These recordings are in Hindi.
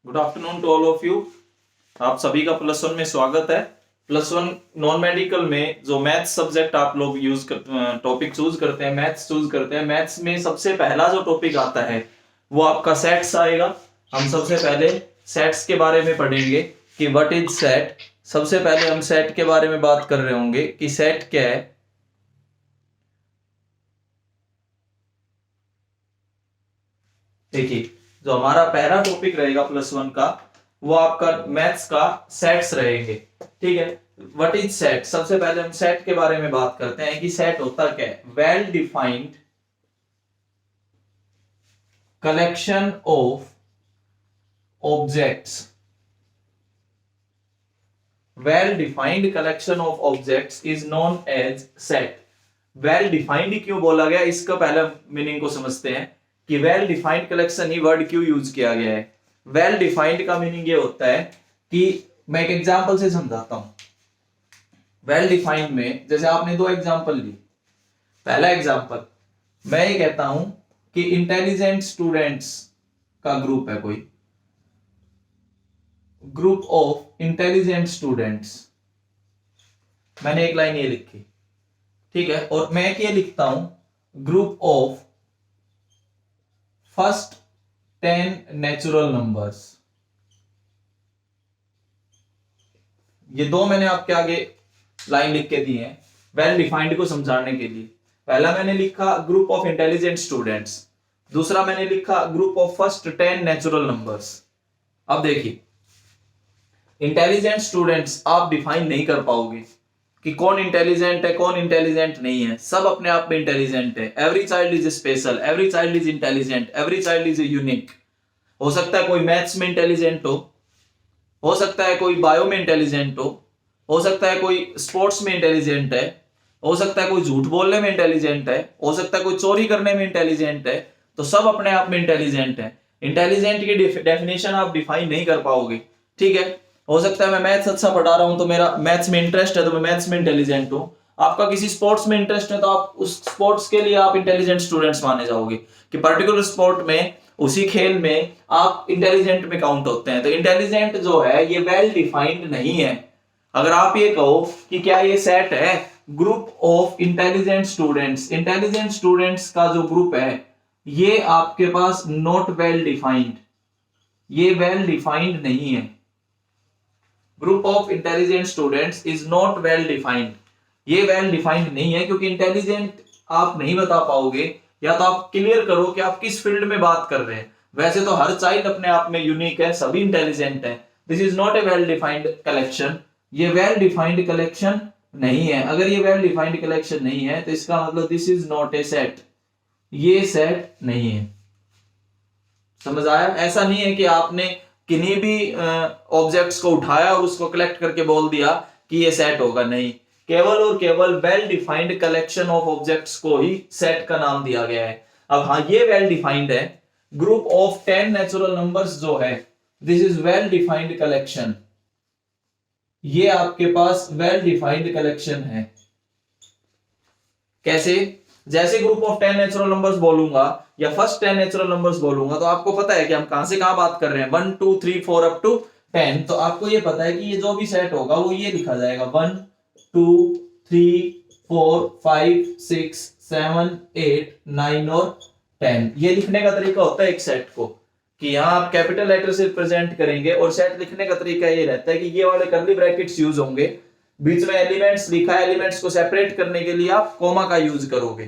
Good afternoon to all of you. आप सभी का प्लस वन में स्वागत है। प्लस वन नॉन मेडिकल में जो मैथ्स सब्जेक्ट आप लोग टॉपिक चूज करते हैं, मैथ्स चूज करते हैं, मैथ्स में सबसे पहला जो टॉपिक आता है वो आपका सेट्स आएगा। हम सबसे पहले सेट्स के बारे में पढ़ेंगे कि व्हाट इज सेट। सबसे पहले हम सेट के बारे में बात कर रहे होंगे कि सेट क्या है। देखिए, जो हमारा पहला टॉपिक रहेगा प्लस वन का वो आपका मैथ्स का सेट्स रहेंगे। ठीक है, व्हाट इज सेट। सबसे पहले हम सेट के बारे में बात करते हैं कि सेट होता क्या है। Well defined collection of objects. Well defined collection of objects is known as set. Well defined क्यों बोला गया, इसका पहले मीनिंग को समझते हैं कि वेल डिफाइंड कलेक्शन ही वर्ड क्यों यूज किया गया है। वेल डिफाइंड का मीनिंग ये होता है कि मैं एक एग्जांपल से समझाता हूं। वेल डिफाइंड में जैसे आपने दो एग्जांपल ली। पहला एग्जांपल मैं ये कहता हूं कि इंटेलिजेंट स्टूडेंट्स का ग्रुप है, कोई ग्रुप ऑफ इंटेलिजेंट स्टूडेंट्स। मैंने एक लाइन ये लिखी, ठीक है, और मैं ये लिखता हूं group of first 10 natural numbers. ये दो मैंने आपके आगे लाइन लिख के दी है वेल डिफाइंड को समझाने के लिए। पहला मैंने लिखा ग्रुप ऑफ इंटेलिजेंट स्टूडेंट्स, दूसरा मैंने लिखा group of first 10 natural numbers. अब देखिए, इंटेलिजेंट स्टूडेंट्स आप डिफाइन नहीं कर पाओगे कि कौन इंटेलिजेंट है कौन इंटेलिजेंट नहीं है। सब अपने आप में इंटेलिजेंट है। Every child is special, every child is intelligent, every child is unique. हो सकता है कोई मैथ्स में इंटेलिजेंट हो सकता है कोई बायो में इंटेलिजेंट हो सकता है कोई स्पोर्ट्स में इंटेलिजेंट है, हो सकता है कोई झूठ बोलने में इंटेलिजेंट है, हो सकता है कोई चोरी करने में इंटेलिजेंट है। तो सब अपने आप में इंटेलिजेंट है। इंटेलिजेंट की डेफिनेशन आप डिफाइन नहीं कर पाओगे। ठीक है, हो सकता है मैं मैथ्स अच्छा पढ़ा रहा हूं तो मेरा मैथ्स में इंटरेस्ट है तो मैं मैथ्स में इंटेलिजेंट हूं। आपका किसी स्पोर्ट्स में इंटरेस्ट है तो आप उस स्पोर्ट्स के लिए आप इंटेलिजेंट स्टूडेंट्स माने जाओगे कि पर्टिकुलर स्पोर्ट में, उसी खेल में आप इंटेलिजेंट में काउंट होते हैं। तो इंटेलिजेंट जो है ये वेल डिफाइंड नहीं है। अगर आप ये कहो कि क्या ये सेट है group of intelligent students, intelligent students का जो ग्रुप है ये आपके पास नॉट वेल डिफाइंड, ये वेल डिफाइंड नहीं है। Group of intelligent students is not well defined, ये वेल डिफाइंड नहीं है क्योंकि इंटेलिजेंट आप नहीं बता पाओगे। या तो आप क्लियर करो कि आप किस फील्ड में बात कर रहे हैं। वैसे तो हर चाइल्ड अपने आप में यूनिक है, सभी इंटेलिजेंट है। This is not a well defined collection, ये वेल डिफाइंड कलेक्शन नहीं है। अगर ये वेल डिफाइंड कलेक्शन नहीं है तो इसका मतलब this is not a set, ये सेट नहीं है। समझ आया? ऐसा नहीं है कि आपने किन्हीं भी ऑब्जेक्ट्स को उठाया और उसको कलेक्ट करके बोल दिया कि ये सेट होगा, नहीं। केवल और केवल well defined collection of objects को ही सेट का नाम दिया गया है। अब हाँ, ये वेल डिफाइंड है। ग्रुप ऑफ 10 नेचुरल नंबर्स जो है this is well defined collection, ये आपके पास वेल डिफाइंड कलेक्शन है। कैसे? जैसे ग्रुप ऑफ 10 नेचुरल नंबर्स बोलूंगा या फर्स्ट 10 नेचुरल नंबर्स बोलूंगा तो आपको पता है कि हम कहां से कहां बात कर रहे हैं, 1 2 3 4 अप टू 10। तो आपको ये पता है कि ये जो भी सेट होगा वो ये लिखा जाएगा 1 2 3 4 5 6 7 8 9 और 10। ये लिखने का तरीका होता है एक सेट को कि यहां आप कैपिटल लेटर से प्रेजेंट करेंगे और सेट लिखने का तरीका ये रहता है कि ये वाले कर्ली ब्रैकेट्स यूज होंगे, बीच में एलिमेंट्स लिखा है, एलिमेंट्स को सेपरेट करने के लिए आप कॉमा का यूज करोगे।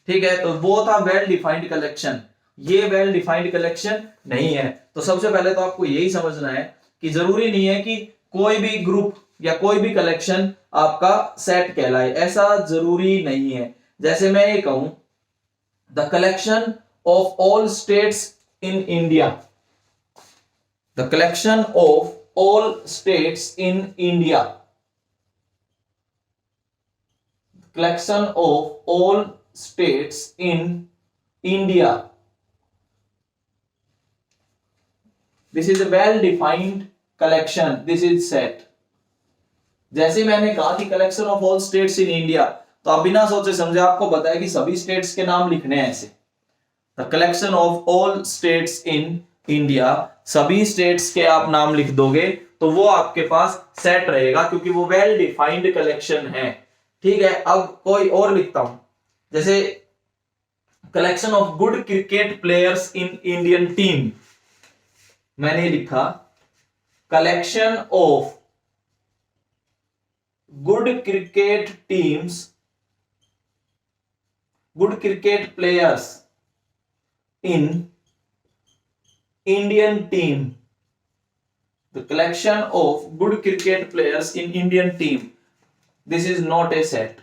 ठीक है, तो वो था वेल डिफाइंड कलेक्शन, ये वेल डिफाइंड कलेक्शन नहीं है। तो सबसे पहले तो आपको यही समझना है कि जरूरी नहीं है कि कोई भी ग्रुप या कोई भी कलेक्शन आपका सेट कहलाए, ऐसा जरूरी नहीं है। जैसे मैं ये कहूं the collection of all states in India, the collection of all states in India, collection of all states in India, this is a well defined collection, this is set। जैसे मैंने कहा कि collection of all states in India, तो आप बिना सोचे समझे आपको पता है कि सभी स्टेट्स के नाम लिखने हैं ऐसे। The collection of all states in India, सभी स्टेट्स के आप नाम लिख दोगे तो वो आपके पास सेट रहेगा, क्योंकि वो वेल डिफाइंड कलेक्शन है। ठीक है, अब कोई और लिखता हूं, जैसे collection of good cricket players in Indian team, मैंने लिखा collection of good cricket teams, good cricket players in Indian team, the collection of good cricket players in Indian team, this is not a set.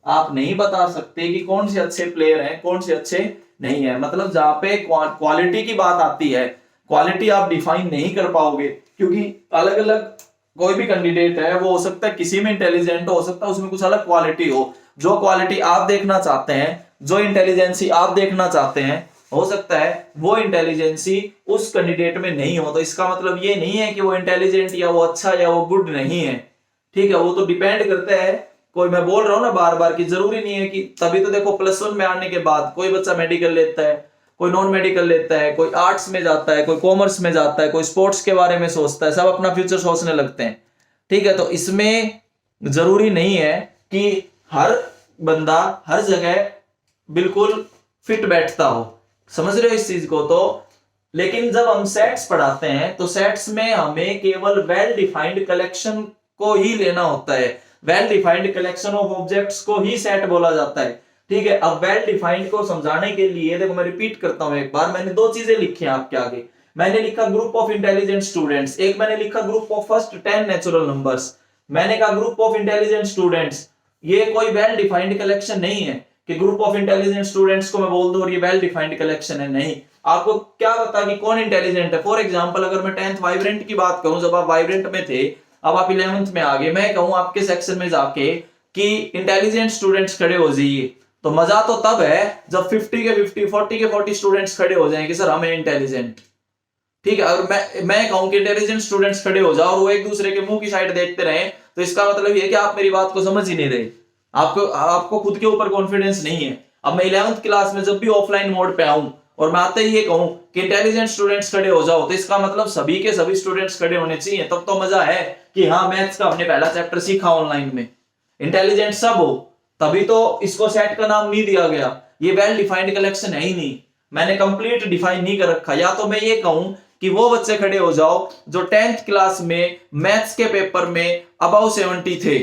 आप नहीं बता सकते कि कौन से अच्छे प्लेयर हैं, कौन से अच्छे नहीं है। मतलब जहां पे क्वालिटी की बात आती है, क्वालिटी आप डिफाइन नहीं कर पाओगे, क्योंकि अलग अलग कोई भी कैंडिडेट है, वो हो सकता है किसी में इंटेलिजेंट हो सकता है उसमें कुछ अलग क्वालिटी हो। जो क्वालिटी आप देखना चाहते हैं, जो इंटेलिजेंसी आप देखना चाहते हैं, हो सकता है वो इंटेलिजेंसी उस कैंडिडेट में नहीं हो। तो इसका मतलब ये नहीं है कि वो इंटेलिजेंट या वो अच्छा या वो गुड नहीं है। ठीक है, वो तो डिपेंड करता है। कोई, मैं बोल रहा हूं ना बार बार कि जरूरी नहीं है कि, तभी तो देखो +1 में आने के बाद कोई बच्चा मेडिकल लेता है, कोई नॉन मेडिकल लेता है, कोई आर्ट्स में जाता है, कोई कॉमर्स में जाता है, कोई स्पोर्ट्स के बारे में सोचता है, सब अपना फ्यूचर सोचने लगते हैं। ठीक है, तो इसमें जरूरी नहीं है कि हर बंदा हर जगह बिल्कुल फिट बैठता हो। समझ रहे हो इस चीज को? तो लेकिन जब हम सेट्स पढ़ाते हैं तो सेट्स में हमें केवल वेल डिफाइंड कलेक्शन को ही लेना होता है। Well defined collection of objects को ही सेट बोला जाता है। ठीक है, अब वेल डिफाइंड को समझाने के लिए देखो, मैं रिपीट करता हूं एक बार, मैंने दो चीजें लिखी हैं आपके आगे। मैंने लिखा ग्रुप ऑफ इंटेलिजेंट स्टूडेंट्स, एक मैंने लिखा group of first 10 natural numbers. मैंने कहा ग्रुप ऑफ इंटेलिजेंट स्टूडेंट्स, ये कोई वेल डिफाइंड कलेक्शन नहीं है कि ग्रुप ऑफ इंटेलिजेंट स्टूडेंट्स को मैं बोल दूं और ये वेल डिफाइंड कलेक्शन है। नहीं, आपको क्या पता कि कौन इंटेलिजेंट है। फॉर एग्जांपल, अगर मैं 10th वाइब्रेंट की बात करूं, जब आप वाइब्रेंट में थे, अब आप 11th में आ गए, मैं कहूं आपके सेक्शन में जाके कि इंटेलिजेंट स्टूडेंट्स खड़े हो जाइए, तो मजा तो तब है जब 50 के 50, 40 के 40 स्टूडेंट्स खड़े हो जाएंगे, सर हमें इंटेलिजेंट। ठीक है, अगर मैं कहूं कि इंटेलिजेंट स्टूडेंट्स खड़े हो जाओ और वो एक दूसरे के मुंह की साइड देखते रहे, तो इसका मतलब ये कि आप मेरी बात को समझ ही नहीं रहे, आपको खुद के ऊपर कॉन्फिडेंस नहीं है। अब मैं 11th क्लास में जब भी ऑफलाइन मोड पे आऊं और मैं आते ही ये कहूं कि इंटेलिजेंट स्टूडेंट्स खड़े हो जाओ, तो इसका मतलब सभी के सभी स्टूडेंट्स खड़े होने चाहिए, तब तो मजा है कि हाँ मैथ्स का हमने पहला चैप्टर सीखा ऑनलाइन में, इंटेलिजेंट सब हो, तभी तो इसको सेट का नाम नहीं दिया गया। ये वेल डिफाइंड कलेक्शन है ही नहीं, मैंने कंप्लीट डिफाइन नहीं कर रखा। या तो मैं ये कहूं कि वो बच्चे खड़े हो जाओ जो 10th क्लास में मैथ्स के पेपर में अबव 70 थे,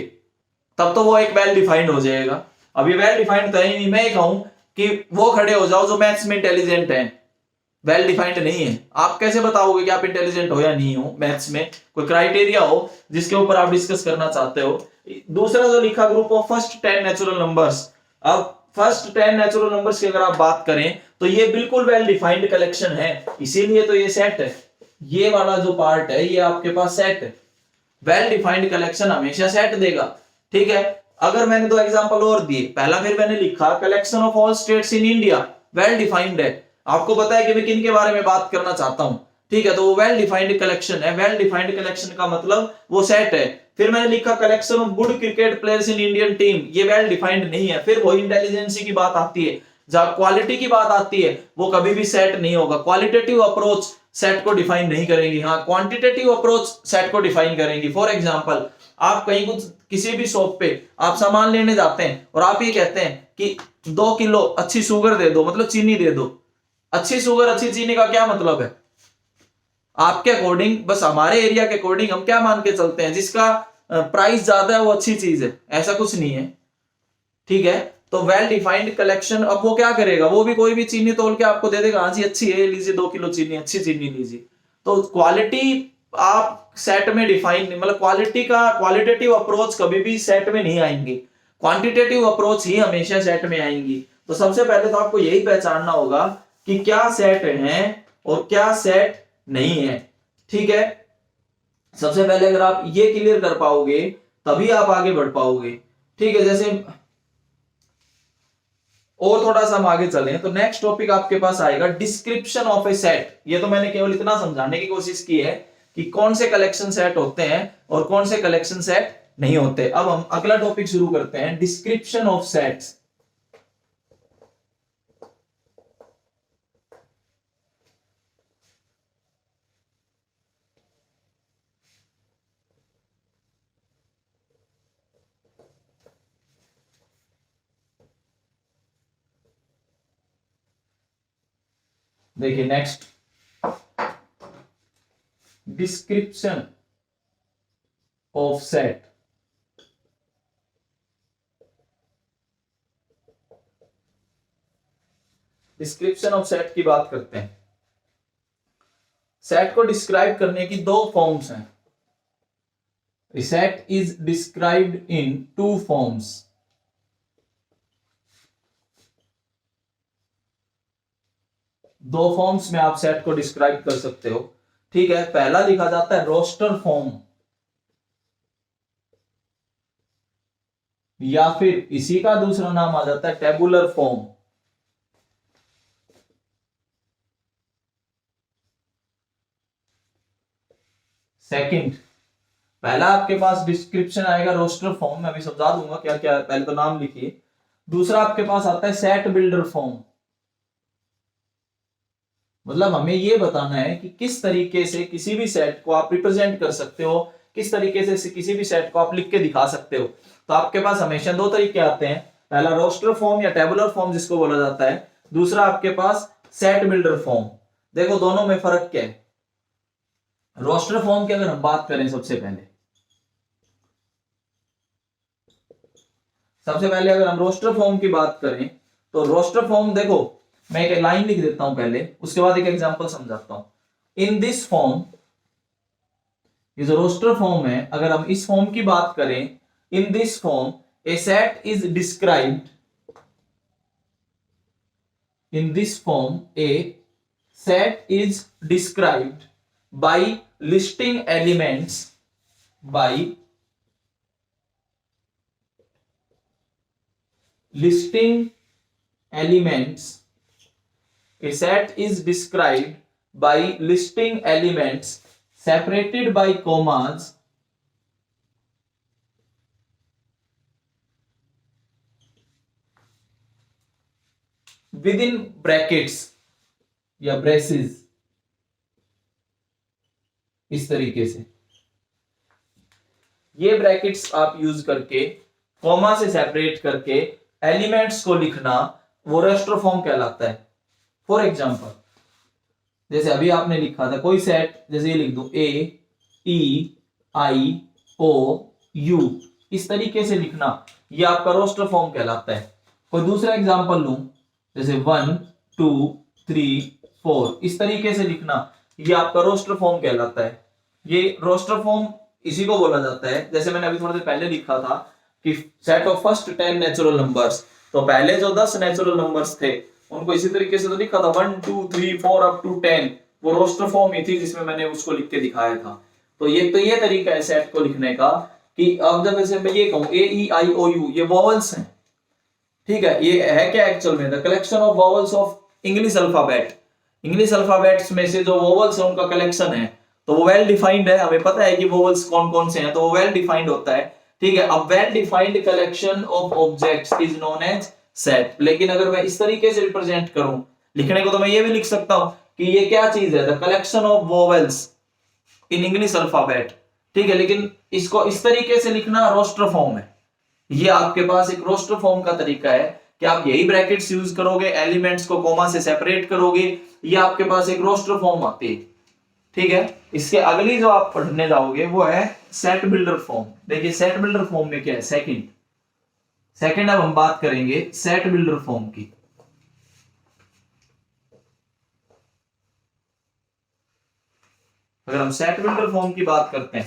तब तो वो एक वेल डिफाइंड हो जाएगा। अभी वेल डिफाइंड तो ही नहीं, मैं कहूं कि वो खड़े हो जाओ जो मैथ्स में इंटेलिजेंट हैं, वेल डिफाइंड नहीं है। आप कैसे बताओगे कि आप इंटेलिजेंट हो या नहीं हो? मैथ्स में कोई क्राइटेरिया हो जिसके ऊपर आप डिस्कस करना चाहते हो। दूसरा जो लिखा group of first 10 natural numbers, अब फर्स्ट 10 नेचुरल नंबर्स की अगर आप बात करें तो ये बिल्कुल वेल डिफाइंड कलेक्शन है, इसीलिए तो ये सेट है। ये वाला जो पार्ट है ये आपके पास सेट है। वेल डिफाइंड कलेक्शन हमेशा सेट देगा। ठीक है, अगर मैंने दो एग्जांपल और दिए, पहला फिर मैंने लिखा collection of all states in India, well defined है, आपको पता है कि मैं किन के बारे में बात करना चाहता हूं। ठीक है, तो वो वेल डिफाइंड कलेक्शन है। वेल डिफाइंड कलेक्शन का मतलब वो सेट है। फिर मैंने लिखा collection of good cricket players in Indian team, ये वेल डिफाइंड नहीं है। फिर वो इंटेलिजेंसी की बात आती है, जब क्वालिटी की बात आती है, वो कभी भी सेट नहीं होगा। क्वालिटेटिव अप्रोच सेट को डिफाइन नहीं करेंगी, हाँ क्वांटिटेटिव अप्रोच सेट को डिफाइन करेंगी। फॉर एग्जांपल, आप कहीं कुछ किसी भी शॉप पे आप सामान लेने जाते हैं और आप ये कहते हैं कि 2 किलो अच्छी शुगर दे दो, मतलब चीनी दे दो। अच्छी शुगर अच्छी चीनी का क्या मतलब है? आपके अकॉर्डिंग, बस हमारे एरिया के अकॉर्डिंग हम क्या मान के चलते हैं, जिसका प्राइस ज्यादा है वो अच्छी चीज है, ऐसा कुछ नहीं है। ठीक है, तो वेल डिफाइंड कलेक्शन, अब वो क्या करेगा, वो भी कोई भी चीनी तोल के आपको दे देगा, हाँ जी अच्छी है, लीजिए 2 किलो चीनी, अच्छी चीनी लीजिए। तो क्वालिटी आप सेट में डिफाइन नहीं, मतलब क्वालिटी का क्वालिटेटिव अप्रोच कभी भी सेट में नहीं आएंगे, क्वांटिटेटिव अप्रोच ही हमेशा सेट में आएंगी। तो सबसे पहले तो आपको यही पहचानना होगा कि क्या सेट है और क्या सेट नहीं है। ठीक है, सबसे पहले अगर आप ये क्लियर कर पाओगे तभी आप आगे बढ़ पाओगे। ठीक है, जैसे और थोड़ा सा हम आगे चलें तो नेक्स्ट टॉपिक आपके पास आएगा डिस्क्रिप्शन ऑफ ए सेट। ये तो मैंने केवल इतना समझाने की कोशिश की है कि कौन से कलेक्शन सेट होते हैं और कौन से कलेक्शन सेट नहीं होते। अब हम अगला टॉपिक शुरू करते हैं, डिस्क्रिप्शन ऑफ सेट्स। देखिए next, description of set. Description of set की बात करते हैं। सेट को डिस्क्राइब करने की दो फॉर्म्स हैं। A set is described in two forms. दो फॉर्म्स में आप सेट को डिस्क्राइब कर सकते हो। ठीक है, पहला लिखा जाता है रोस्टर फॉर्म, या फिर इसी का दूसरा नाम आ जाता है टेबुलर फॉर्म। सेकंड, पहला आपके पास डिस्क्रिप्शन आएगा रोस्टर फॉर्म, मैं अभी समझा दूंगा क्या क्या, पहले तो नाम लिखिए। दूसरा आपके पास आता है सेट बिल्डर फॉर्म। मतलब हमें यह बताना है कि किस तरीके से किसी भी सेट को आप रिप्रेजेंट कर सकते हो, किस तरीके से किसी भी सेट को आप लिख के दिखा सकते हो। तो आपके पास हमेशा दो तरीके आते हैं, पहला रोस्टर फॉर्म या टेबुलर फॉर्म जिसको बोला जाता है, दूसरा आपके पास सेट बिल्डर फॉर्म। देखो दोनों में फर्क क्या है। रोस्टर फॉर्म की अगर हम बात करें, सबसे पहले अगर हम रोस्टर फॉर्म की बात करें, तो रोस्टर फॉर्म देखो, मैं एक लाइन लिख देता हूं पहले, उसके बाद एक एग्जांपल समझाता हूं। इन दिस फॉर्म, ये जो रोस्टर फॉर्म है, अगर हम इस फॉर्म की बात करें, in this form a set is described, in this form a set is described by listing elements, by listing elements. A set is described by listing elements separated by commas within brackets या braces। इस तरीके से ये ब्रैकेट्स आप यूज करके, कॉमा से सेपरेट करके एलिमेंट्स को लिखना, वो रोस्टर फॉर्म कहलाता है। फॉर एग्जांपल, जैसे अभी आपने लिखा था कोई सेट, जैसे ये लिख दूं ए ई आई ओ यू, इस तरीके से लिखना, ये आपका रोस्टर फॉर्म कहलाता है। कोई दूसरा एग्जांपल लूं, जैसे 1 2 3 4, इस तरीके से लिखना, ये आपका रोस्टर फॉर्म कहलाता है। ये रोस्टर फॉर्म इसी को बोला जाता है। जैसे मैंने अभी थोड़ी देर पहले लिखा था कि set of first 10 natural numbers, तो पहले जो 10 नेचुरल नंबर्स थे उनको इसी तरीके से तो लिखा था 1 2 3 4 अप टू 10, वो रोस्टर फॉर्म ही थी जिसमें मैंने उसको लिख के दिखाया था। तो ये तरीका है सेट को लिखने का, कि अब जब जैसे मैं ये कहूं ए ई आई ओ यू, ये वॉवल्स हैं। ठीक है, ये है क्या एक्चुअल में, the collection of vowels of English alphabet. English alphabets में से जो वॉवल्स है उनका कलेक्शन है, तो वो वेल डिफाइंड है, हमें पता है कि वोवल्स कौन कौन से हैं, तो वो वेल डिफाइंड होता है। ठीक है, अब well defined collection of objects is known as set. लेकिन अगर मैं इस तरीके से रिप्रेजेंट करूं लिखने को, तो मैं ये भी लिख सकता हूं कि ये क्या चीज है, the collection of vowels in English alphabet. ठीक है, लेकिन इसको इस तरीके से लिखना रोस्टर फॉर्म है। ये आपके पास एक रोस्टर फॉर्म का तरीका है कि आप यही ब्रैकेट्स यूज करोगे, एलिमेंट्स को कॉमा से सेपरेट करोगे, ये आपके पास एक रोस्टर फॉर्म आती है। ठीक है, इसके अगली जो आप पढ़ने जाओगे वो है सेट बिल्डर फॉर्म। देखिए सेट बिल्डर फॉर्म में क्या है, सेकंड अब हम बात करेंगे सेट बिल्डर फॉर्म की। अगर हम सेट बिल्डर फॉर्म की बात करते हैं,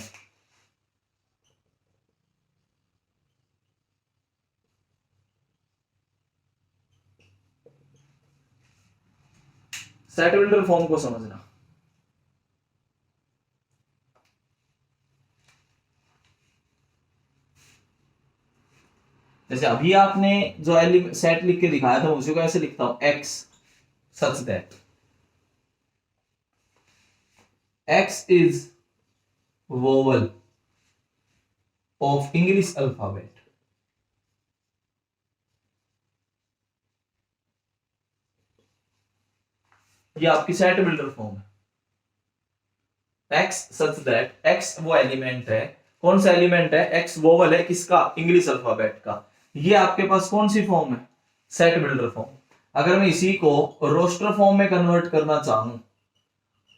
सेट बिल्डर फॉर्म को समझना, जैसे अभी आपने जो सेट लिख के दिखाया था उसी को ऐसे लिखता हूं, x such that x is vowel of English alphabet. ये आपकी सेट बिल्डर फॉर्म है। एक्स सच दैट, एक्स वो एलिमेंट है, कौन सा एलिमेंट है, एक्स वोवल है किसका, इंग्लिश अल्फाबेट का। ये आपके पास कौन सी फॉर्म है, सेट बिल्डर फॉर्म। अगर मैं इसी को रोस्टर फॉर्म में कन्वर्ट करना चाहूं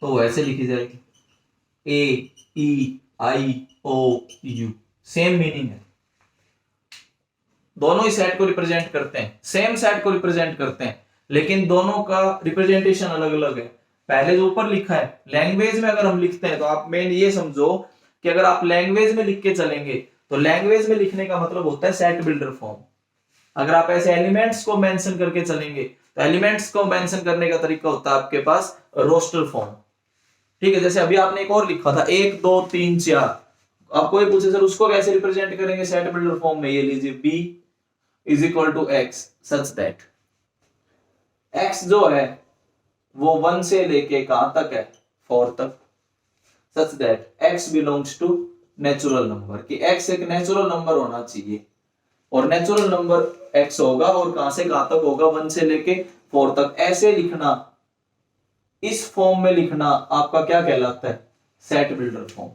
तो वैसे लिखी जाएगी AEIOU, सेम मीनिंग है, दोनों ही सेट को रिप्रेजेंट करते हैं, सेम सेट को रिप्रेजेंट करते हैं, लेकिन दोनों का रिप्रेजेंटेशन अलग अलग है। पहले जो ऊपर लिखा है लैंग्वेज में अगर हम लिखते हैं तो आप मेन ये समझो कि अगर आप लैंग्वेज में लिख के चलेंगे तो लैंग्वेज में लिखने का मतलब होता है सेट बिल्डर फॉर्म। अगर आप ऐसे एलिमेंट्स को मेंशन करके चलेंगे तो एलिमेंट्स को मेंशन करने का तरीका होता है आपके पास रोस्टर फॉर्म। ठीक है, जैसे अभी आपने एक और लिखा था 1 2 3 4, आपको ये पूछे सर उसको कैसे रिप्रेजेंट करेंगे सेट बिल्डर फॉर्म में, ये लीजिए B is equal to x such that x जो है वो 1 से लेके कहां तक है 4 तक, such that x belongs to natural number, कि x एक नेचुरल नंबर होना चाहिए और नेचुरल नंबर x होगा और कहां से कहां तक होगा 1 से लेके 4 तक। ऐसे लिखना, इस फॉर्म में लिखना आपका क्या कहलाता है सेट बिल्डर फॉर्म।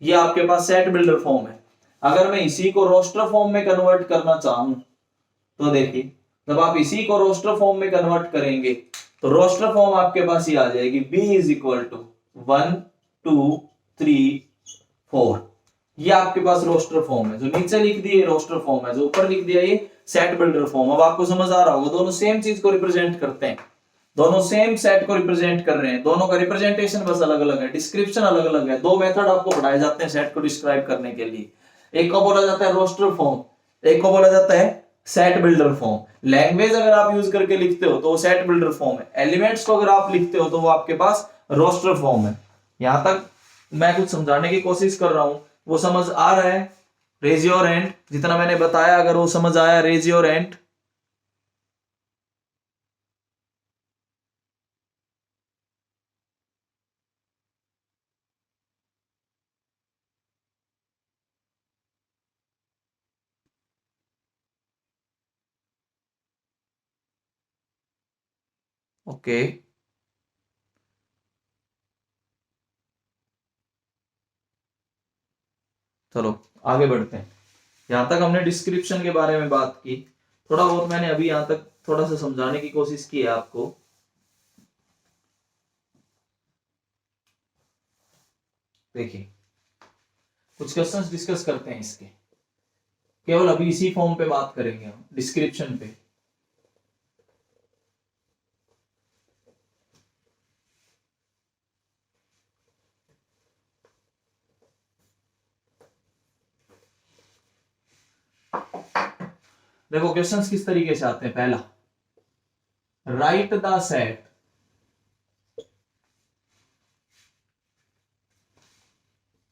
ये आपके पास सेट बिल्डर फॉर्म है। अगर मैं इसी को रोस्टर फॉर्म में कन्वर्ट करना चाहूं तो देखिए जब आप इसी को रोस्टर फॉर्म में कन्वर्ट करेंगे तो रोस्टर फॉर्म आपके पास ये आ जाएगी B इज इक्वल टू 1 2 3 4। ये आपके पास रोस्टर फॉर्म है, जो नीचे लिख दिए रोस्टर फॉर्म है, जो ऊपर लिख दिया ये सेट बिल्डर फॉर्म। अब आपको समझ आ रहा होगा दोनों सेम चीज को रिप्रेजेंट करते हैं, दोनों सेम सेट को रिप्रेजेंट कर रहे हैं, दोनों का रिप्रेजेंटेशन बस अलग अलग है, डिस्क्रिप्शन अलग अलग है। दो मेथड आपको पढ़ाए जाते हैं सेट को डिस्क्राइब करने के लिए, एक को बोला जाता है रोस्टर फॉर्म, एक को बोला जाता है सेट बिल्डर फॉर्म। लैंग्वेज अगर आप यूज करके लिखते हो तो वो सेट बिल्डर फॉर्म है, एलिमेंट्स को अगर आप लिखते हो तो वो आपके पास रोस्टर फॉर्म है। यहां तक मैं कुछ समझाने की कोशिश कर रहा हूं, वो समझ आ रहा है? रेज योर हैंड जितना मैंने बताया, अगर वो समझ आया रेज योर हैंड। ओके चलो आगे बढ़ते हैं। यहां तक हमने डिस्क्रिप्शन के बारे में बात की, थोड़ा बहुत मैंने अभी यहां तक थोड़ा सा समझाने की कोशिश की है आपको। देखिए कुछ क्वेश्चंस डिस्कस करते हैं इसके, केवल अभी इसी फॉर्म पे बात करेंगे हम, डिस्क्रिप्शन पे। देखो क्वेश्चंस किस तरीके से आते हैं। पहला, right the set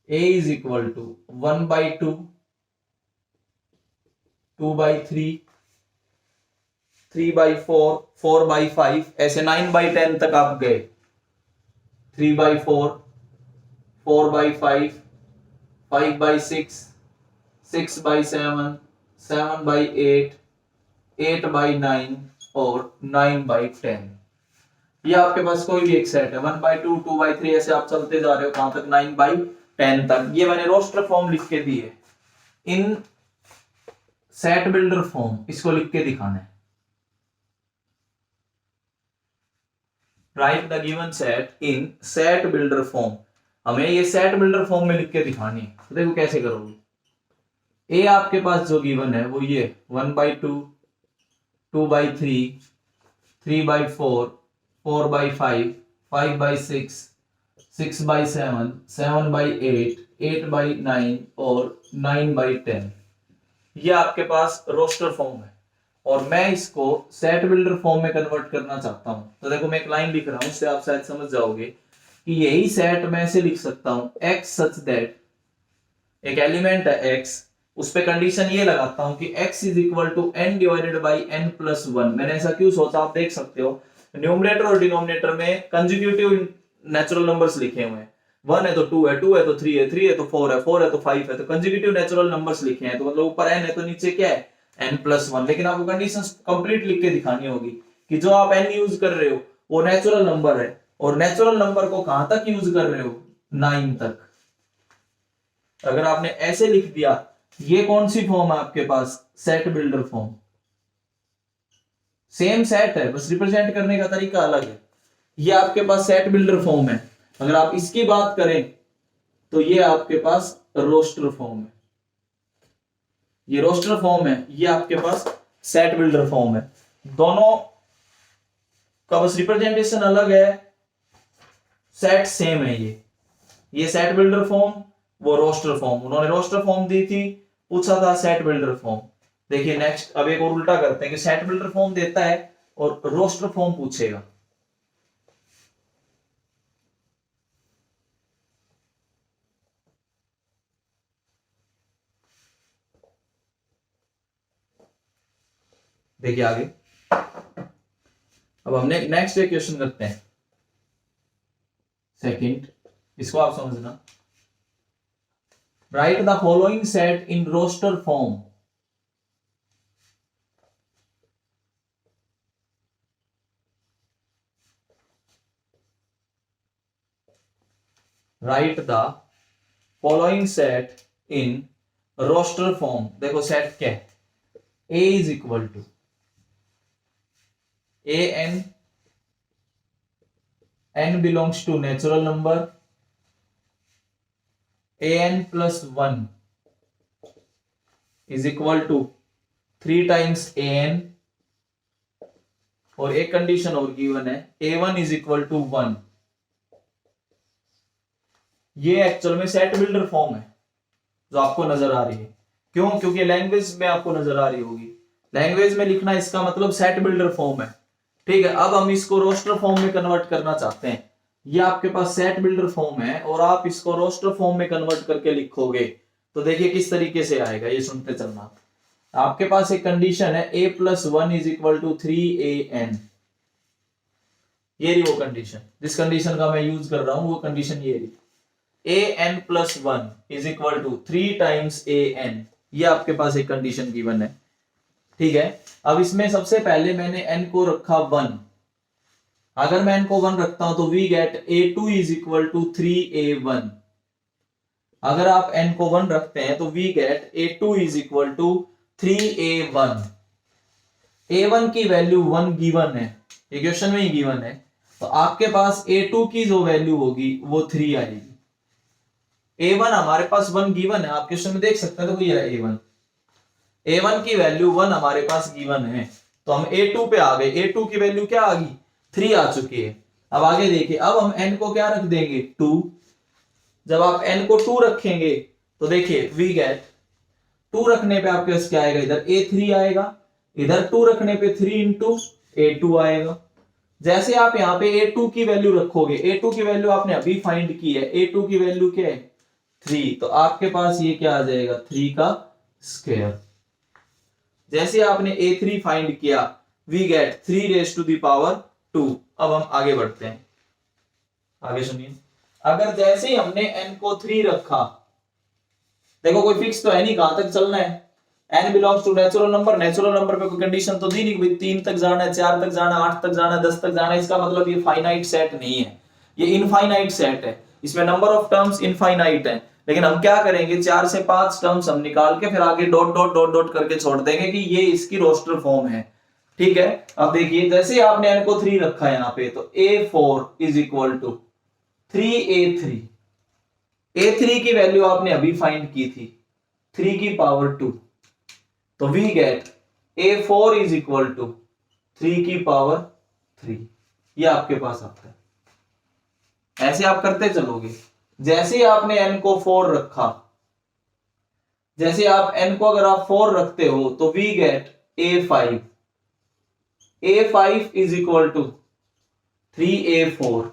A is equal to 1 by 2, 2 by 3, 3 by 4, 4 by 5, ऐसे 9 by 10 तक आप गए। 3 by 4, 4 by 5, 5 by 6, 6 by 7, 7 by 8, 8 by 9 और 9 by 10। ये आपके पास कोई भी एक सेट है, 1 by 2, 2 by 3, ऐसे आप चलते जा रहे हो कहां तक 9 by 10 तक। ये मैंने रोस्टर फॉर्म लिख के दी है, इन सेट बिल्डर फॉर्म इसको लिख के दिखाना है। Right the given set in set builder form, हमें ये सेट बिल्डर फॉर्म में लिख के दिखानी है। तो देखो कैसे करोगे। ए आपके पास जो गिवन है वो ये 1 by 2, 2 by 3, 3 by 4, 4 by 5, 5 by 6, 6 by 7, 7 by 8, 8 by 9 और 9 by 10। ये आपके पास रोस्टर फॉर्म है और मैं इसको सेट बिल्डर फॉर्म में कन्वर्ट करना चाहता हूं। तो देखो मैं एक लाइन लिख रहा हूं, उससे आप शायद समझ जाओगे कि यही सेट मैं ऐसे लिख सकता हूं, x सच दैट, एक एलिमेंट है x, उस पे कंडीशन ये लगाता हूं कि x is equal to n divided by n plus 1। मैंने ऐसा क्यों सोचा आप देख सकते हो, न्यूमरेटर और डिनोमिनेटर में कंसेक्यूटिव नेचुरल नंबर्स लिखे हुए हैं, 1 है तो 2 है, 2 है तो 3 है, 3 है तो 4 है, 4 है तो 5 है, तो कंसेक्यूटिव नेचुरल नंबर्स लिखे हैं, तो मतलब ऊपर n है तो नीचे क्या है n+1। लेकिन आपको कंडीशंस कंप्लीट लिख के दिखानी होगी कि जो आप n यूज कर रहे हो वो नेचुरल नंबर है और नेचुरल नंबर को कहां तक यूज कर रहे हो 9 तक। अगर आपने ऐसे लिख दिया, ये कौन सी फॉर्म है आपके पास set builder form. Same set है, बस रिप्रेजेंट करने का तरीका अलग है। ये आपके पास सेट बिल्डर फॉर्म है। अगर आप इसकी बात करें तो ये आपके पास रोस्टर फॉर्म है। ये रोस्टर फॉर्म है, ये आपके पास सेट बिल्डर फॉर्म है। दोनों का बस रिप्रेजेंटेशन अलग है, सेट सेम है। ये सेट बिल्डर फॉर्म, वो रोस्टर फॉर्म। उन्होंने रोस्टर फॉर्म दी थी, पूछा था सेट बिल्डर फॉर्म। देखिए नेक्स्ट, अब एक और उल्टा करते हैं कि सेट बिल्डर फॉर्म देता है और रोस्टर फॉर्म पूछेगा। देखिए आगे, अब हमने नेक्स्ट एक क्वेश्चन करते हैं सेकंड, इसको आप समझना। Write the following set in roster form. Write the following set in roster form. देखो सेट क्या है, A is equal to A N, n belongs to natural number, an plus 1 is equal to 3 times an, और एक कंडीशन और गिवन है a1 is equal to 1। ये एक्चुअल में सेट बिल्डर फॉर्म है जो आपको नजर आ रही है। क्यों? क्योंकि लैंग्वेज में आपको नजर आ रही होगी, लैंग्वेज में लिखना इसका मतलब सेट बिल्डर फॉर्म है। ठीक है, अब हम इसको रोस्टर फॉर्म में कन्वर्ट करना चाहते हैं। ये आपके पास सेट बिल्डर फॉर्म है और आप इसको रोस्टर फॉर्म में कन्वर्ट करके लिखोगे तो देखिए किस तरीके से आएगा, ये सुनते चलना। आपके पास एक कंडीशन है a plus 1 is equal to 3an। ये रही वो कंडीशन, जिस कंडीशन का मैं यूज कर रहा हूं वो कंडीशन ये रही, an plus 1 is equal to 3 times an। ये आपके पास एक कंडीशन गिवन है। ठीक है, अब इसमें सबसे पहले मैंने n को रखा 1। अगर मैं n को 1 रखता हूं तो we get a2 is equal to 3a1। अगर आप n को 1 रखते हैं तो we get a2 is equal to 3a1। a1 की वैल्यू 1 गिवन है, ये क्वेश्चन में ही गिवन है, तो आपके पास a2 की जो वैल्यू होगी वो 3 आएगी। a1 हमारे पास 1 गिवन है, आप क्वेश्चन में देख सकते हैं, तो ये है a1। a1 की वैल्यू 1 हमारे पास गिवन है, तो हम a2 पे आ गए। a2 की वैल्यू क्या आ गई? 3 आ चुकी है। अब आगे देखिए, अब हम n को क्या रख देंगे? 2। जब आप n को 2 रखेंगे तो देखिए वी गेट 2 रखने पे आपके पास क्या आएगा? इधर a3 आएगा, इधर 2 रखने पे 3 इंटू a2 आएगा। जैसे आप यहाँ पे a2 की वैल्यू रखोगे, a2 की वैल्यू आपने अभी फाइंड की है, a2 की वैल्यू क्या है? 3, तो आपके पास ये क्या आ जाएगा? 3 का स्क्वायर। जैसे आपने a3 फाइंड किया, we get 3 raise to the power 2। अब हम आगे बढ़ते हैं, आगे सुनिए। अगर जैसे ही हमने n को 3 रखा, देखो कोई फिक्स तो है नहीं कहां तक चलना है, n belongs to natural number. Natural number पे कोई कंडीशन तो दी नहीं कि 3 तक जाना है, 4 तक जाना है, 8 तक जाना है, 10 तक जाना है। इसका मतलब ये फाइनाइट सेट नहीं है, ये इनफाइनाइट सेट है। इसमें नंबर ऑफ टर्म्स इनफाइनाइट है, लेकिन हम क्या करेंगे, 4 से 5 टर्म्स हम निकाल के फिर आगे डॉट डॉट डॉट डॉट करके छोड़ देंगे कि ये इसकी रोस्टर फॉर्म है। ठीक है, अब देखिए जैसे आपने n को 3 रखा है यहाँ पे, तो a4 is equal to 3a3। a3 की वैल्यू आपने अभी फाइंड की थी 3 की पावर 2, तो we get a4 is equal to 3 की पावर 3। ये आपके पास आता है। ऐसे आप करते चलोगे, जैसे आपने n को 4 रखा, जैसे आप n को अगर आप 4 रखते हो तो we get a5। a5 is equal to 3a4।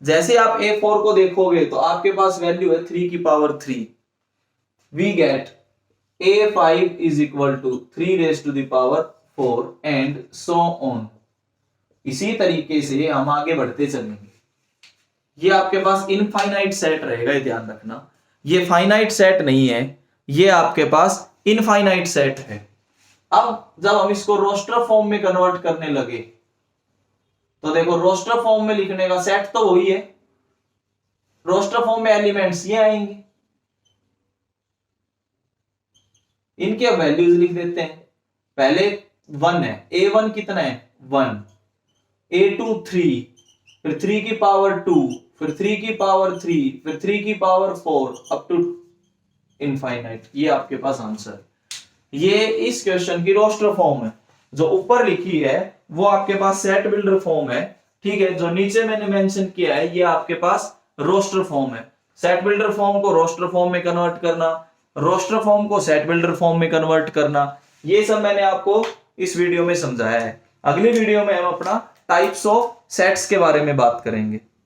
जैसे आप a4 को देखोगे तो आपके पास वैल्यू है 3 की power 3। We get a5 is equal to 3 raise to the power 4 and so on. इसी तरीके से हम आगे बढ़ते चलेंगे। ये आपके पास इनफाइनाइट सेट रहेगा, ये ध्यान रखना। ये फाइनाइट सेट नहीं है, ये आपके पास इनफाइनाइट सेट है। अब जब हम इसको रोस्टर फॉर्म में कन्वर्ट करने लगे तो देखो रोस्टर फॉर्म में लिखने का सेट तो वही है, रोस्टर फॉर्म में एलिमेंट्स ये आएंगे, इनके वैल्यूज लिख देते हैं। पहले 1 है, A1 कितना है 1, A2 3, फिर 3 की पावर 2, फिर 3 की पावर 3, फिर 3 की पावर 4 अप टू इनफाइनाइट। ये आपके पास आंसर। ये इस क्वेश्चन की रोस्टर फॉर्म है। जो ऊपर लिखी है वो आपके पास सेट बिल्डर फॉर्म है, ठीक है। जो नीचे मैंने मेंशन किया है ये आपके पास रोस्टर फॉर्म है। सेट बिल्डर फॉर्म को रोस्टर फॉर्म में कन्वर्ट करना, रोस्टर फॉर्म को सेट बिल्डर फॉर्म में कन्वर्ट करना, ये सब मैंने आपको इस वीडियो में समझाया है। अगली वीडियो में हम अपना टाइप्स ऑफ सेट्स के बारे में बात करेंगे।